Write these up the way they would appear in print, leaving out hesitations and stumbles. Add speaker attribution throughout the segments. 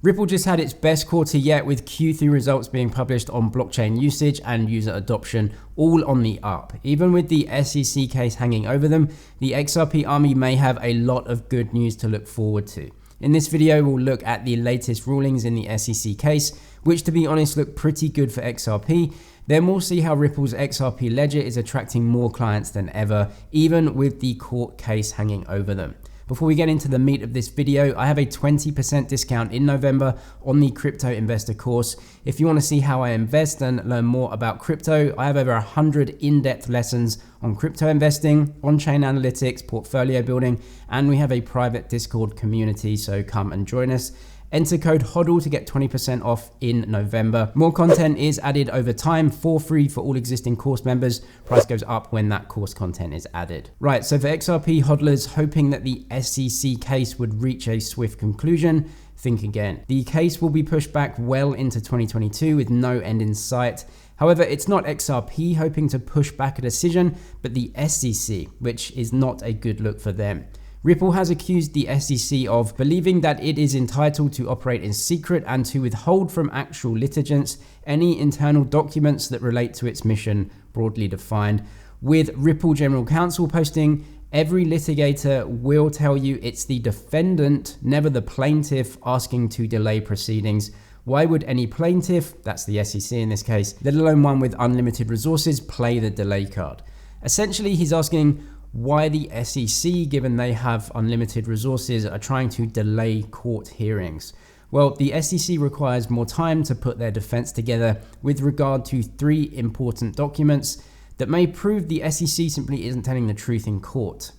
Speaker 1: Ripple just had its best quarter yet, with Q3 results being published on blockchain usage and user adoption all on the up. Even with the SEC case hanging over them, the XRP army may have a lot of good news to look forward to. In this video, we'll look at the latest rulings in the SEC case, which to be honest look pretty good for XRP. Then we'll see how Ripple's XRP ledger is attracting more clients than ever, even with the court case hanging over them. Before we get into the meat of this video, I have a 20% discount in November on the Crypto Investor course. If you want to see how I invest and learn more about crypto, I have over 100 in-depth lessons on crypto investing, on-chain analytics, portfolio building, and we have a private Discord community, so come and join us. Enter code HODL to get 20% off in November. More content is added over time for free for all existing course members. Price goes up when that course content is added. Right, so for XRP hodlers hoping that the SEC case would reach a swift conclusion, think again. The case will be pushed back well into 2022 with no end in sight. However, it's not XRP hoping to push back a decision, but the SEC, which is not a good look for them. Ripple has accused the SEC of believing that it is entitled to operate in secret and to withhold from actual litigants any internal documents that relate to its mission, broadly defined, with Ripple General Counsel posting, "Every litigator will tell you it's the defendant, never the plaintiff, asking to delay proceedings. Why would any plaintiff," that's the SEC in this case, let alone one with unlimited resources, play the delay card? Essentially, he's asking why the SEC, given they have unlimited resources, are trying to delay court hearings. Well, the SEC requires more time to put their defense together with regard to 3 important documents that may prove the SEC simply isn't telling the truth in court.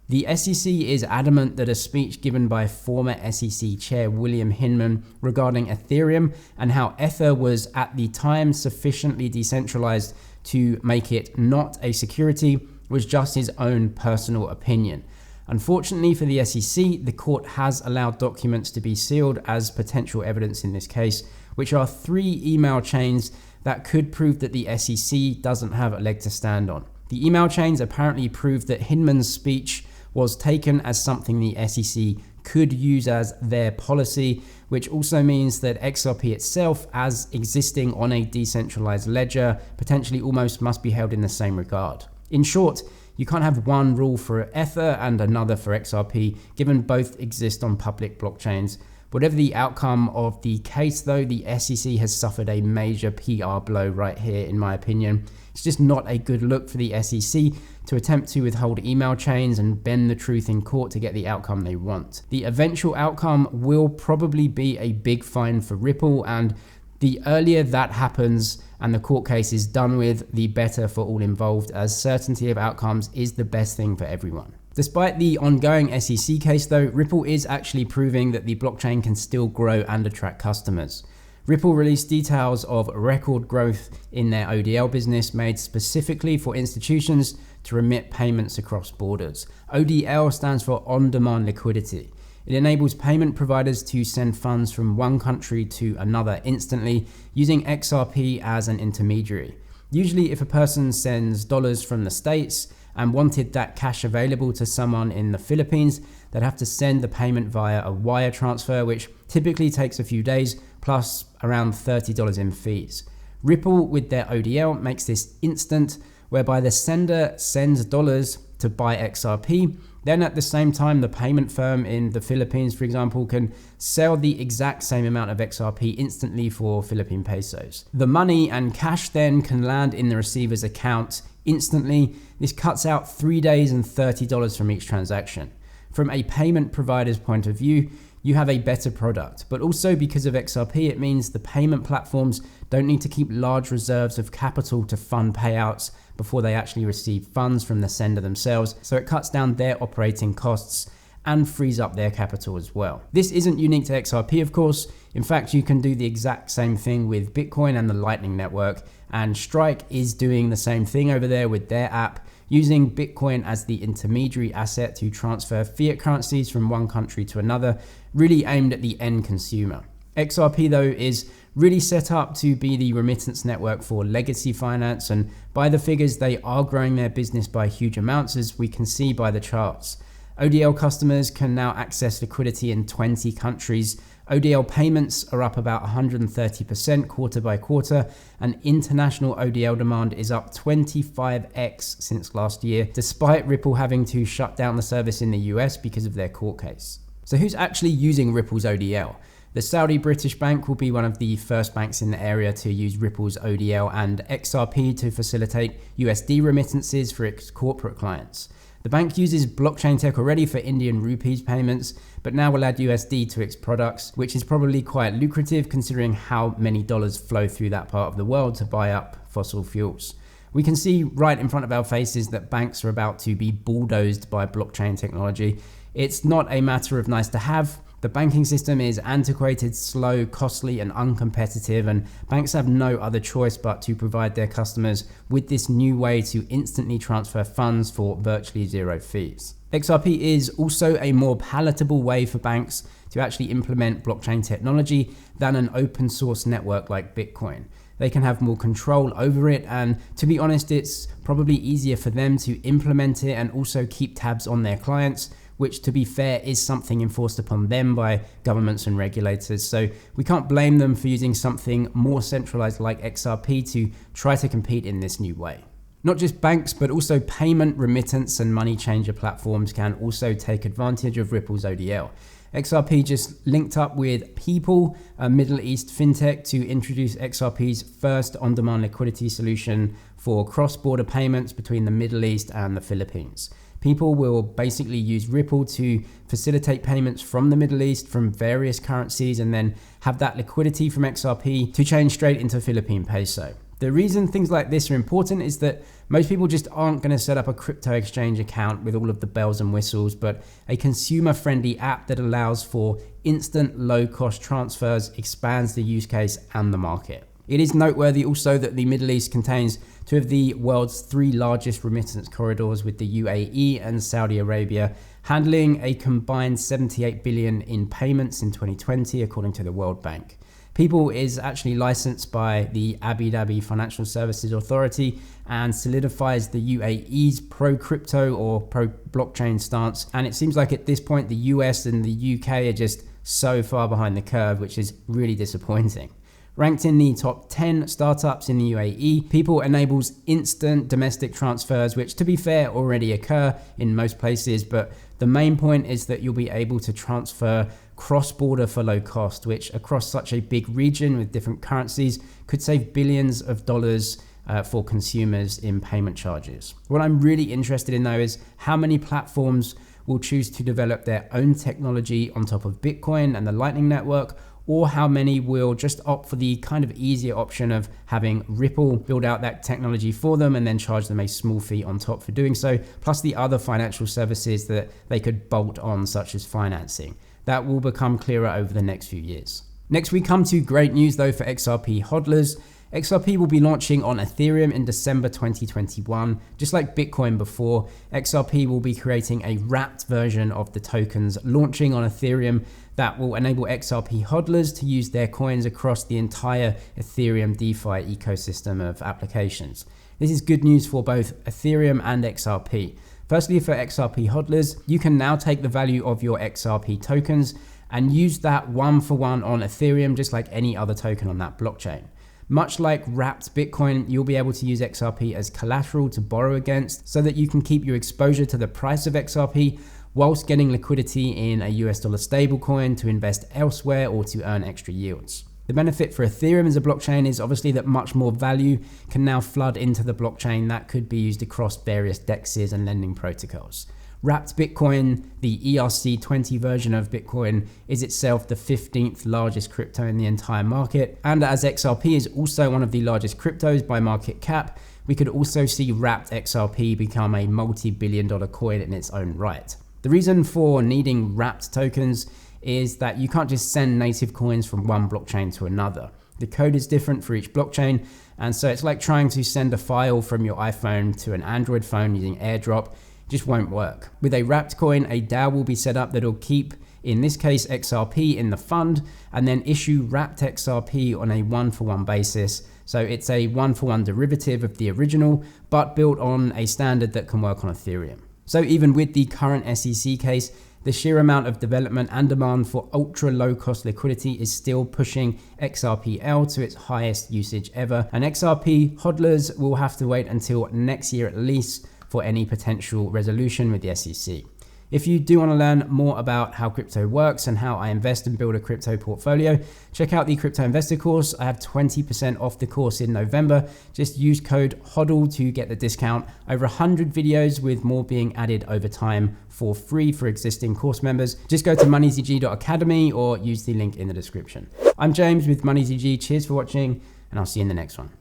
Speaker 1: The SEC is adamant that a speech given by former SEC Chair William Hinman regarding Ethereum and how Ether was at the time sufficiently decentralized to make it not a security was just his own personal opinion. Unfortunately for the SEC, the court has allowed documents to be sealed as potential evidence in this case, which are 3 email chains that could prove that the SEC doesn't have a leg to stand on. The email chains apparently prove that Hinman's speech was taken as something the SEC could use as their policy, which also means that XRP itself, as existing on a decentralized ledger, potentially almost must be held in the same regard. In short, you can't have one rule for Ether and another for XRP, given both exist on public blockchains. Whatever the outcome of the case though, the SEC has suffered a major PR blow right here in my opinion. It's just not a good look for the SEC to attempt to withhold email chains and bend the truth in court to get the outcome they want. The eventual outcome will probably be a big fine for Ripple, and the earlier that happens and the court case is done with, the better for all involved, as certainty of outcomes is the best thing for everyone. Despite the ongoing SEC case though, Ripple is actually proving that the blockchain can still grow and attract customers. Ripple released details of record growth in their ODL business made specifically for institutions to remit payments across borders. ODL stands for on-demand liquidity. It enables payment providers to send funds from one country to another instantly using XRP as an intermediary. Usually if a person sends dollars from the States and wanted that cash available to someone in the Philippines, they'd have to send the payment via a wire transfer, which typically takes a few days plus around $30 in fees. Ripple with their ODL makes this instant, whereby the sender sends dollars to buy XRP. Then at the same time, the payment firm in the Philippines, for example, can sell the exact same amount of XRP instantly for Philippine pesos. The money and cash then can land in the receiver's account instantly. This cuts out 3 days and $30 from each transaction. From a payment provider's point of view, you have a better product, but also because of XRP, it means the payment platforms don't need to keep large reserves of capital to fund payouts before they actually receive funds from the sender themselves, so it cuts down their operating costs and frees up their capital as well. This isn't unique to XRP, of course. In fact, you can do the exact same thing with Bitcoin and the Lightning Network, and Strike is doing the same thing over there with their app, using Bitcoin as the intermediary asset to transfer fiat currencies from one country to another, really aimed at the end consumer. XRP though is really set up to be the remittance network for legacy finance, and by the figures they are growing their business by huge amounts, as we can see by the charts. ODL customers can now access liquidity in 20 countries ODL payments are up about 130% quarter by quarter, and international ODL demand is up 25x since last year, despite Ripple having to shut down the service in the US because of their court case. So who's actually using Ripple's ODL? The Saudi British Bank will be one of the first banks in the area to use Ripple's ODL and XRP to facilitate USD remittances for its corporate clients. The bank uses blockchain tech already for Indian rupees payments, but now will add USD to its products, which is probably quite lucrative considering how many dollars flow through that part of the world to buy up fossil fuels. We can see right in front of our faces that banks are about to be bulldozed by blockchain technology. It's not a matter of nice to have. The banking system is antiquated, slow, costly, and uncompetitive, and banks have no other choice but to provide their customers with this new way to instantly transfer funds for virtually zero fees. XRP is also a more palatable way for banks to actually implement blockchain technology than an open source network like Bitcoin. They can have more control over it, and to be honest, it's probably easier for them to implement it and also keep tabs on their clients, which, to be fair, is something enforced upon them by governments and regulators. So we can't blame them for using something more centralized like XRP to try to compete in this new way. Not just banks, but also payment, remittance, and money changer platforms can also take advantage of Ripple's ODL. XRP just linked up with People, a Middle East fintech, to introduce XRP's first on-demand liquidity solution for cross-border payments between the Middle East and the Philippines. People will basically use Ripple to facilitate payments from the Middle East from various currencies and then have that liquidity from XRP to change straight into Philippine peso. The reason things like this are important is that most people just aren't going to set up a crypto exchange account with all of the bells and whistles, but a consumer-friendly app that allows for instant low-cost transfers expands the use case and the market. It is noteworthy also that the Middle East contains two of the world's three largest remittance corridors, with the UAE and Saudi Arabia handling a combined 78 billion in payments in 2020, according to the World Bank. People is actually licensed by the Abu Dhabi Financial Services Authority and solidifies the UAE's pro-crypto or pro-blockchain stance. And it seems like at this point, the US and the UK are just so far behind the curve, which is really disappointing. Ranked in the top 10 startups in the UAE, People enables instant domestic transfers, which, to be fair, already occur in most places, but the main point is that you'll be able to transfer cross-border for low cost, which across such a big region with different currencies could save billions of dollars for consumers in payment charges. What I'm really interested in though is how many platforms will choose to develop their own technology on top of Bitcoin and the Lightning Network, or how many will just opt for the kind of easier option of having Ripple build out that technology for them and then charge them a small fee on top for doing so, plus the other financial services that they could bolt on, such as financing. That will become clearer over the next few years. Next, we come to great news though for XRP hodlers. XRP will be launching on Ethereum in December 2021. Just like Bitcoin before, XRP will be creating a wrapped version of the tokens launching on Ethereum that will enable XRP hodlers to use their coins across the entire Ethereum DeFi ecosystem of applications. This is good news for both Ethereum and XRP. Firstly, for XRP hodlers, you can now take the value of your XRP tokens and use that one for one on Ethereum, just like any other token on that blockchain. Much like wrapped Bitcoin, you'll be able to use XRP as collateral to borrow against so that you can keep your exposure to the price of XRP whilst getting liquidity in a US dollar stablecoin to invest elsewhere or to earn extra yields. The benefit for Ethereum as a blockchain is obviously that much more value can now flood into the blockchain that could be used across various DEXs and lending protocols. Wrapped Bitcoin, the ERC20 version of Bitcoin, is itself the 15th largest crypto in the entire market. And as XRP is also one of the largest cryptos by market cap, we could also see wrapped XRP become a multi-billion-dollar coin in its own right. The reason for needing wrapped tokens is that you can't just send native coins from one blockchain to another. The code is different for each blockchain, and so it's like trying to send a file from your iPhone to an Android phone using AirDrop. Just won't work. With a wrapped coin, a DAO will be set up that'll keep, in this case, XRP in the fund and then issue wrapped XRP on a one-for-one basis. So it's a one-for-one derivative of the original, but built on a standard that can work on Ethereum. So even with the current SEC case, The sheer amount of development and demand for ultra low cost liquidity is still pushing XRPL to its highest usage ever, and XRP hodlers will have to wait until next year at least for any potential resolution with the SEC. If you do want to learn more about how crypto works and how I invest and build a crypto portfolio, check out the Crypto Investor course. I have 20% off the course in November. Just use code HODL to get the discount. Over 100 videos with more being added over time for free for existing course members. Just go to moneyzg.academy or use the link in the description. I'm James with MoneyZG. Cheers for watching, and I'll see you in the next one.